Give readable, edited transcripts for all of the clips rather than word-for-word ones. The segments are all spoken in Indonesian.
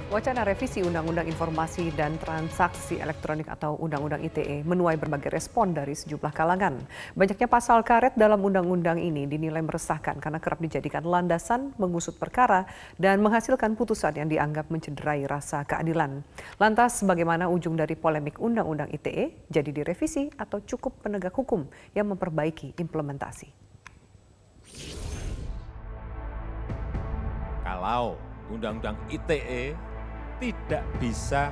Wacana revisi Undang-Undang Informasi dan Transaksi Elektronik atau Undang-Undang ITE menuai berbagai respon dari sejumlah kalangan. Banyaknya pasal karet dalam undang-undang ini dinilai meresahkan karena kerap dijadikan landasan mengusut perkara dan menghasilkan putusan yang dianggap mencederai rasa keadilan. Lantas bagaimana ujung dari polemik Undang-Undang ITE? Jadi direvisi atau cukup penegak hukum yang memperbaiki implementasi? Kalau Undang-Undang ITE tidak bisa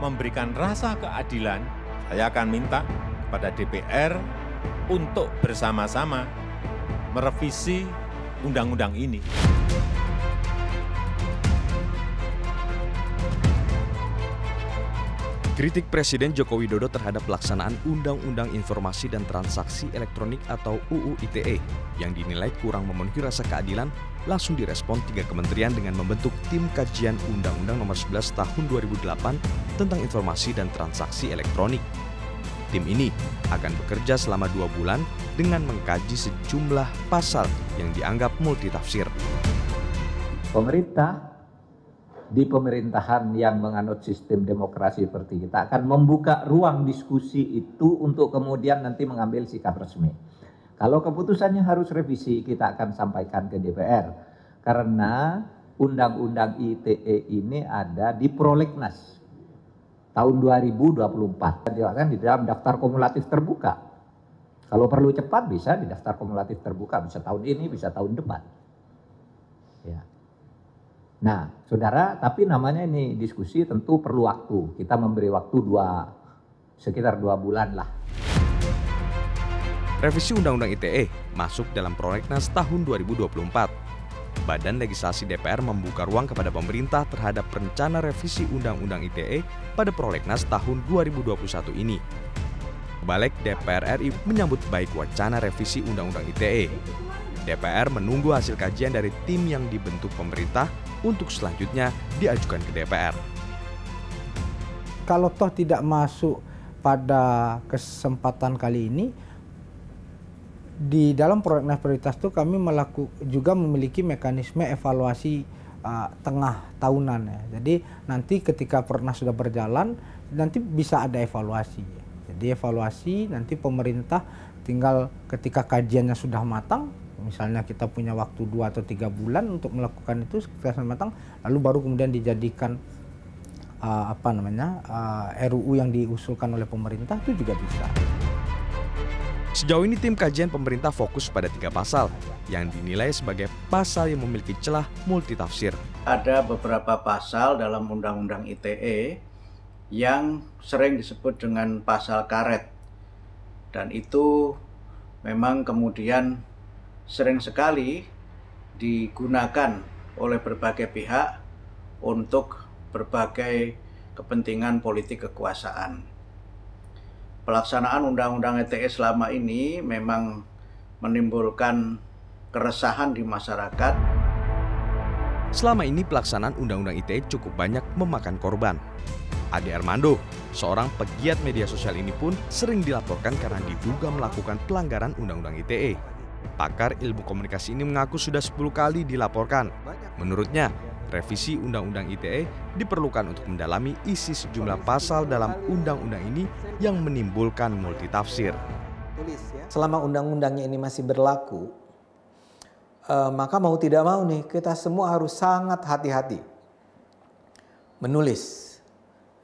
memberikan rasa keadilan, saya akan minta kepada DPR untuk bersama-sama merevisi undang-undang ini. Kritik Presiden Joko Widodo terhadap pelaksanaan Undang-Undang Informasi dan Transaksi Elektronik atau UU ITE yang dinilai kurang memenuhi rasa keadilan langsung direspon 3 kementerian dengan membentuk Tim Kajian Undang-Undang Nomor 11 Tahun 2008 tentang Informasi dan Transaksi Elektronik. Tim ini akan bekerja selama 2 bulan dengan mengkaji sejumlah pasal yang dianggap multitafsir. Pemerintah di pemerintahan yang menganut sistem demokrasi seperti kita akan membuka ruang diskusi itu untuk kemudian nanti mengambil sikap resmi. Kalau keputusannya harus revisi, kita akan sampaikan ke DPR. Karena Undang-Undang ITE ini ada di prolegnas tahun 2024. Kan di dalam daftar kumulatif terbuka. Kalau perlu cepat bisa di daftar kumulatif terbuka, bisa tahun ini, bisa tahun depan. Ya. Nah, saudara, tapi namanya ini diskusi tentu perlu waktu. Kita memberi waktu sekitar 2 bulan lah. Revisi Undang-Undang ITE masuk dalam prolegnas tahun 2024. Badan Legislasi DPR membuka ruang kepada pemerintah terhadap rencana revisi Undang-Undang ITE pada prolegnas tahun 2021 ini. Balik DPR RI menyambut baik wacana revisi Undang-Undang ITE. DPR menunggu hasil kajian dari tim yang dibentuk pemerintah untuk selanjutnya diajukan ke DPR. Kalau toh tidak masuk pada kesempatan kali ini, di dalam prolegnas prioritas itu kami juga memiliki mekanisme evaluasi tengah tahunan ya. Jadi nanti ketika prolegnas sudah berjalan, nanti bisa ada evaluasi. Jadi evaluasi nanti pemerintah tinggal ketika kajiannya sudah matang, misalnya kita punya waktu 2 atau 3 bulan untuk melakukan itu setelah matang, lalu baru kemudian dijadikan RUU yang diusulkan oleh pemerintah, itu juga bisa. Sejauh ini tim kajian pemerintah fokus pada 3 pasal yang dinilai sebagai pasal yang memiliki celah multitafsir. Ada beberapa pasal dalam Undang-Undang ITE yang sering disebut dengan pasal karet, dan itu memang kemudian sering sekali digunakan oleh berbagai pihak untuk berbagai kepentingan politik kekuasaan. Pelaksanaan Undang-Undang ITE selama ini memang menimbulkan keresahan di masyarakat. Selama ini pelaksanaan Undang-Undang ITE cukup banyak memakan korban. Ade Armando, seorang pegiat media sosial ini pun sering dilaporkan karena diduga melakukan pelanggaran Undang-Undang ITE. Pakar ilmu komunikasi ini mengaku sudah 10 kali dilaporkan. Menurutnya, revisi Undang-Undang ITE diperlukan untuk mendalami isi sejumlah pasal dalam undang-undang ini yang menimbulkan multitafsir. Selama undang-undangnya ini masih berlaku, maka mau tidak mau nih kita semua harus sangat hati-hati menulis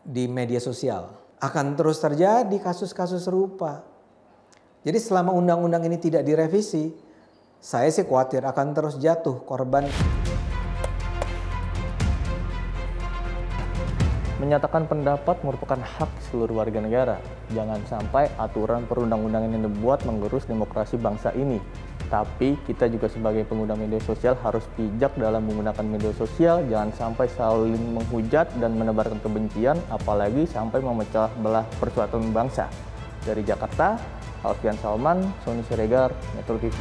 di media sosial. Akan terus terjadi kasus-kasus serupa. Jadi selama undang-undang ini tidak direvisi, saya sih khawatir akan terus jatuh korban. Menyatakan pendapat merupakan hak seluruh warga negara. Jangan sampai aturan perundang-undangan yang dibuat menggerus demokrasi bangsa ini. Tapi kita juga sebagai pengguna media sosial harus bijak dalam menggunakan media sosial. Jangan sampai saling menghujat dan menebarkan kebencian, apalagi sampai memecah belah persatuan bangsa. Dari Jakarta, Alfian Salman, Sony Siregar, Metro TV.